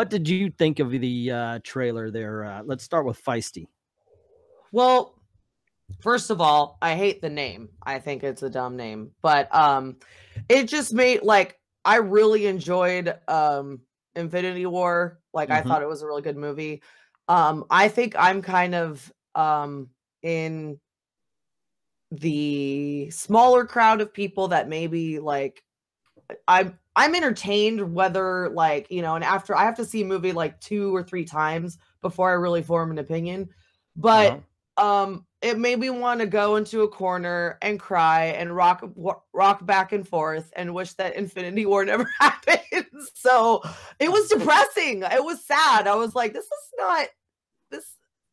what did you think of the trailer there? Let's start with Feisty. Well, first of all, I hate the name. I think it's a dumb name, but it just made like I really enjoyed Infinity War. Like I thought it was a really good movie. I think I'm kind of in the smaller crowd of people that maybe like I'm entertained whether like, you know, and after I have to see a movie like 2 or 3 times before I really form an opinion. But it made me want to go into a corner and cry and rock back and forth and wish that Infinity War never happened. So it was depressing. It was sad. I was like, this is not this.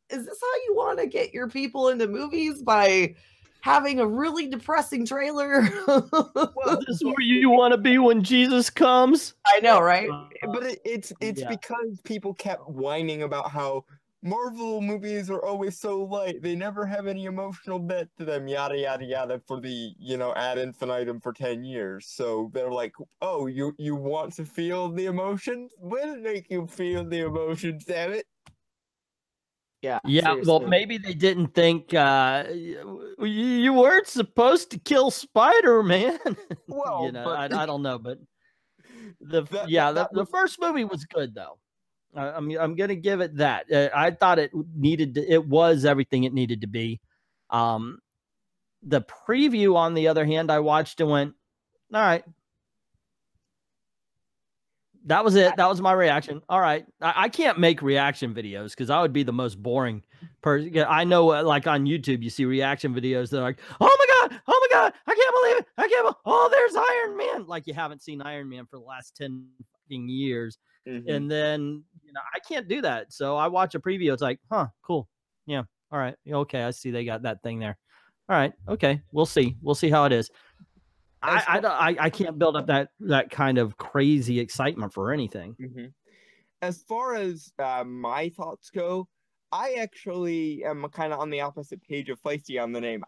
Is this how you want to get your people into movies, by having a really depressing trailer? Well, this is where you want to be when Jesus comes. I know, right? But it's because people kept whining about how Marvel movies are always so light. They never have any emotional depth to them, yada, yada, yada, for the, you know, ad infinitum for 10 years. So they're like, oh, you want to feel the emotions? We'll make you feel the emotions, damn it. Yeah. Yeah. Seriously. Well, maybe they didn't think you weren't supposed to kill Spider-Man. Well, you know, but... I don't know, but the first movie was good though. I'm gonna give it that. I thought it was everything it needed to be. The preview, on the other hand, I watched and went, all right. That was it. That was my reaction. All right. I can't make reaction videos because I would be the most boring person. I know, like on YouTube, you see reaction videos that are like, oh my God, I can't believe it. Oh, there's Iron Man. Like you haven't seen Iron Man for the last 10 fucking years. And then, you know, I can't do that. So I watch a preview. It's like, huh, cool. Yeah. All right. Okay. I see they got that thing there. All right. Okay. We'll see. We'll see how it is. I can't build up that kind of crazy excitement for anything. As far as my thoughts go, I actually am kind of on the opposite page of Feisty on the name.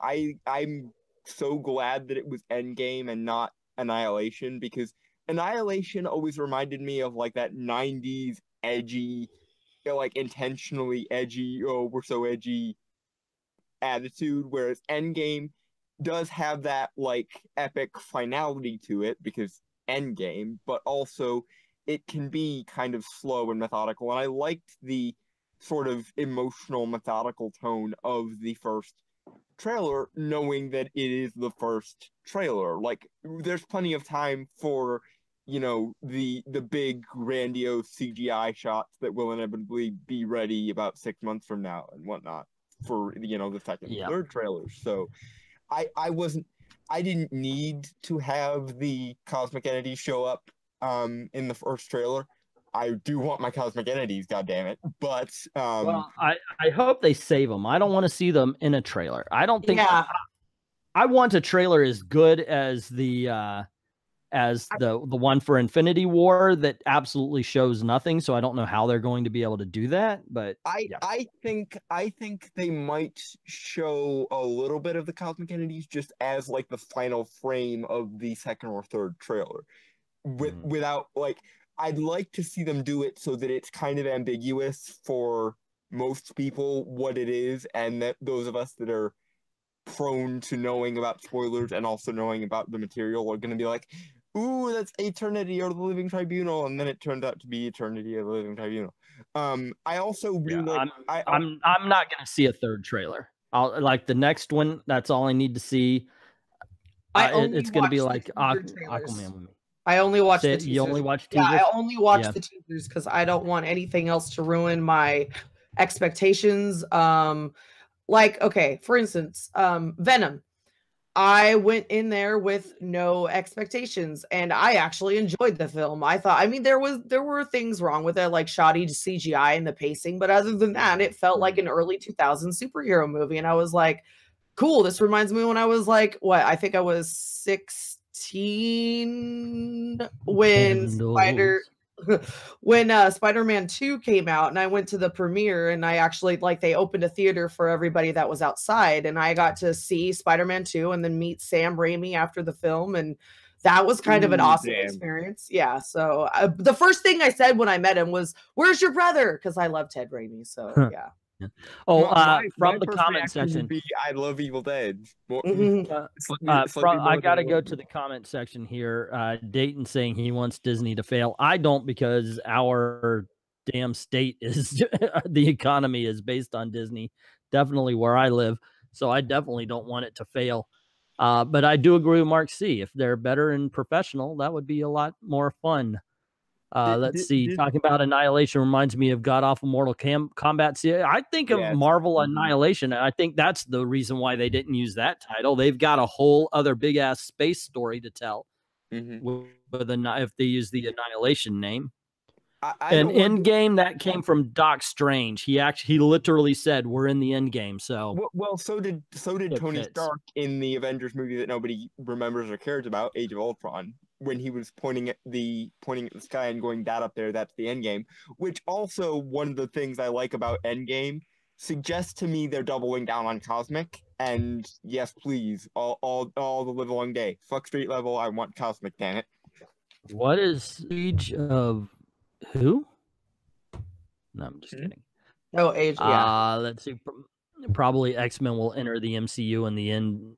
I'm so glad that it was Endgame and not Annihilation, because Annihilation always reminded me of like that 90s edgy, you know, like intentionally edgy, oh, we're so edgy attitude, whereas Endgame does have that like epic finality to it because Endgame, but also it can be kind of slow and methodical, and I liked the sort of emotional, methodical tone of the first trailer, knowing that it is the first trailer. Like, there's plenty of time for, you know, the big grandiose CGI shots that will inevitably be ready about 6 months from now and whatnot for, you know, the second and third trailers. So I didn't need to have the cosmic entities show up in the first trailer. I do want my cosmic entities, goddammit. But well, I hope they save them. I don't want to see them in a trailer. I don't think I want a trailer as good as the one for Infinity War that absolutely shows nothing. So I don't know how they're going to be able to do that. But I think they might show a little bit of the cosmic entities just as like the final frame of the second or third trailer, without like. I'd like to see them do it so that it's kind of ambiguous for most people what it is, and that those of us that are prone to knowing about spoilers and also knowing about the material are going to be like, ooh, that's Eternity or the Living Tribunal, and then it turned out to be Eternity or the Living Tribunal. I also really I'm not going to see a third trailer. I'll like the next one. That's all I need to see. It's going to be like Aquaman with me. I only watch the teasers. You only watch teasers? Yeah, I only watch the teasers because I don't want anything else to ruin my expectations. Like, okay, for instance, Venom. I went in there with no expectations, and I actually enjoyed the film. I thought, I mean, there were things wrong with it, like shoddy CGI and the pacing, but other than that, it felt like an early 2000s superhero movie, and I was like, cool. This reminds me when I was like, what? I think I was 16 when Spider-Man 2 came out, and I went to the premiere, and I actually like they opened a theater for everybody that was outside, and I got to see Spider-Man 2 and then meet Sam Raimi after the film, and that was kind of an awesome Damn. experience. Yeah. So the first thing I said when I met him was, "Where's your brother?" Because I love Ted Raimi. So yeah. Oh, my from the first comment reaction would section. be, I love Evil Dead. Mhm. I got to go to the comment section here. Dayton saying he wants Disney to fail. I don't, because our damn state is the economy is based on Disney. Definitely where I live. So I definitely don't want it to fail. But I do agree with Mark C. If they're better and professional, that would be a lot more fun. Let's see. Talking about Annihilation reminds me of God Awful Mortal Kombat. See, I think of Marvel Annihilation, and I think that's the reason why they didn't use that title. They've got a whole other big ass space story to tell if they use the Annihilation name. And End Game, that came from Doc Strange. He literally said, "We're in the End Game." So so did Tony Stark in the Avengers movie that nobody remembers or cares about, Age of Ultron, when he was pointing at the sky and going, "That up there, that's the End Game." Which also, one of the things I like about End Game, suggests to me they're doubling down on cosmic. And yes, please, all the live long day. Fuck street level. I want cosmic. Damn it. What is Age of who? No, I'm just kidding. Oh, Age. Yeah. Let's see. Probably X-Men will enter the MCU in the end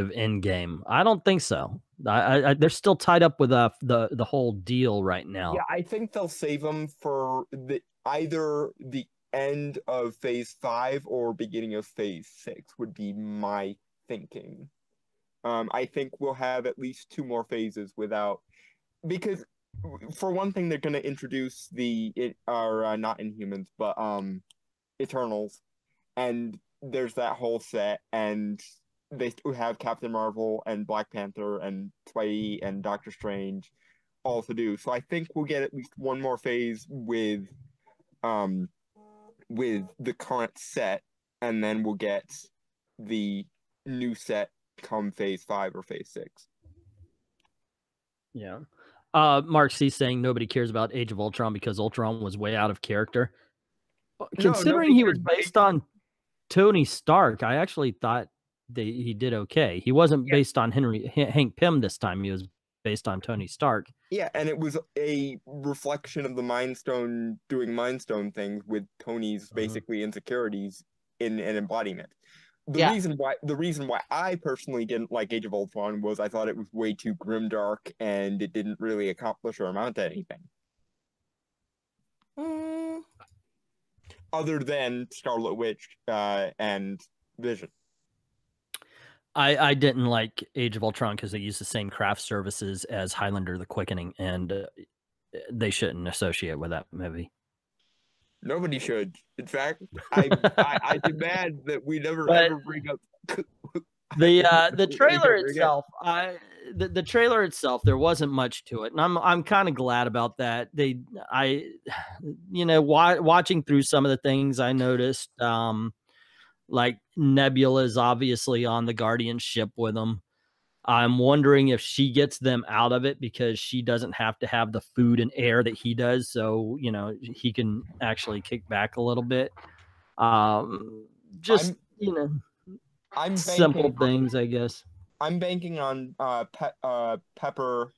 of Endgame. I don't think so. They're still tied up with the whole deal right now. Yeah, I think they'll save them for either the end of Phase 5 or beginning of Phase 6 would be my thinking. I think we'll have at least 2 more phases because for one thing, they're going to introduce not Inhumans, but Eternals, and there's that whole set, and they still have Captain Marvel and Black Panther and Spidey and Doctor Strange all to do. So I think we'll get at least 1 more phase with the current set, and then we'll get the new set come Phase 5 or Phase 6. Yeah. Mark C saying nobody cares about Age of Ultron because Ultron was way out of character. Considering he was based on Tony Stark, I actually thought he did okay. He wasn't based on Hank Pym this time. He was based on Tony Stark. Yeah, and it was a reflection of the Mind Stone doing Mind Stone things with Tony's basically insecurities in an embodiment. The reason why I personally didn't like Age of Ultron was I thought it was way too grimdark and it didn't really accomplish or amount to anything. Other than Scarlet Witch and Vision. I didn't like Age of Ultron because they used the same craft services as Highlander the Quickening, and they shouldn't associate with that movie. Nobody should. In fact, I demand that we never ever bring up the trailer itself. The trailer itself, there wasn't much to it, and I'm kind of glad about that. Watching through some of the things I noticed, like Nebula is obviously on the Guardian ship with them. I'm wondering if she gets them out of it because she doesn't have to have the food and air that he does. So, he can actually kick back a little bit. I'm simple things, I guess. I'm banking on Pepper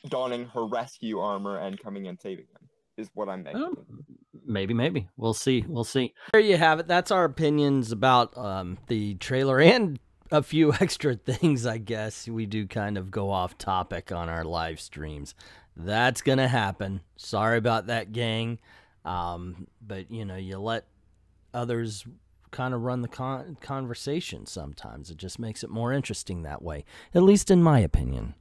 donning her rescue armor and coming and saving them is what I'm banking. Maybe. We'll see. There you have it. That's our opinions about the trailer and a few extra things, I guess. We do kind of go off topic on our live streams. That's going to happen. Sorry about that, gang. But, you let others kind of run the conversation sometimes. It just makes it more interesting that way, at least in my opinion.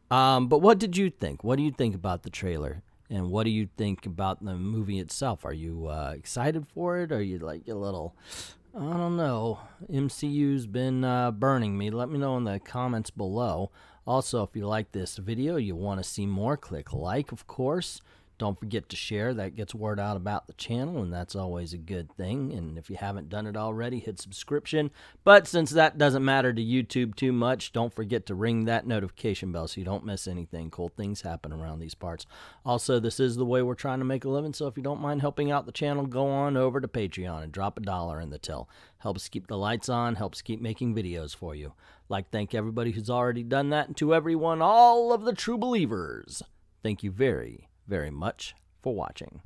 But what did you think? What do you think about the trailer? And what do you think about the movie itself? Are you excited for it? Are you like a little... I don't know. MCU's been burning me. Let me know in the comments below. Also, if you like this video, you want to see more, click like, of course. Don't forget to share. That gets word out about the channel, and that's always a good thing. And if you haven't done it already, hit subscription. But since that doesn't matter to YouTube too much, don't forget to ring that notification bell so you don't miss anything. Cool things happen around these parts. Also, this is the way we're trying to make a living, so if you don't mind helping out the channel, go on over to Patreon and drop $1 in the till. Helps keep the lights on, helps keep making videos for you. Like to thank everybody who's already done that, and to everyone, all of the true believers, thank you very, very much for watching.